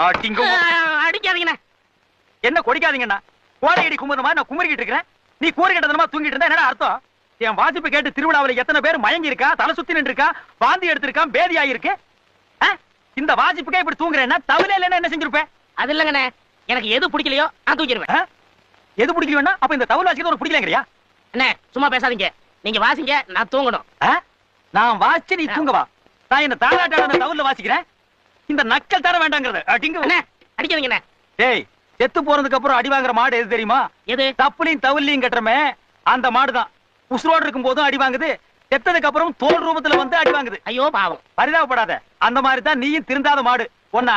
அடிக்காதீங்கண்ணா. என்ன கொடிக்காதீங்கண்ணா? கோடையடி குமுற மாதிரி நான் குமரிக்கிட்டு இருக்கிறேன். நீ கூறு கட்டதனமா தூங்கிட்டு இருந்தா என்னடா அர்த்தம்? என் வாசிப்பு கேட்டு திருவிழாவில் எத்தனை பேர் மயங்கி இருக்கா, தலை சுத்தி நின்று இருக்கா, வாந்தி எடுத்திருக்கான், பேதியா இருக்கு. இந்த வாசிப்புக்கே இப்படி தூங்குறேன்னா தவிர இல்லைன்னா என்ன செஞ்சிருப்பேன்? அது இல்லங்கண்ணே, எனக்கு எது பிடிக்கலையோ நான் தூக்கிடுவேன். எது பிடிக்கலன்னா அப்ப இந்த தவுல் வாசிக்கிறது உனக்கு பிடிக்கலங்கறியா? அண்ணே சும்மா பேசாதீங்க. நீங்க வாசிங்க, நான் தூங்கணும். நான் வாசிச்சு நீ தூங்கவா? நான் என்ன தாலாட்டான தவுல்ல வாசிக்கிறேன். இந்த நக்கல் தர வேண்டாங்கிறது. அடிக்காதீங்கண்ணே. டேய், செத்து போறதுக்கு அப்புறம் அடி வாங்குற மாடு எது தெரியுமா? எது? தப்புலையும் தவுல்லையும் கட்டுறமே அந்த மாடுதான். உசுரோடு இருக்கும் போதும் அடி வாங்குது, செத்ததுக்கு அப்புறம் தோல் ரூபத்துல வந்து அடி வாங்குது. ஐயோ பாவம். பரிதாபப்படாத. அந்த மாதிரி தான் நீயும் திருந்தாத மாடு. உன்னை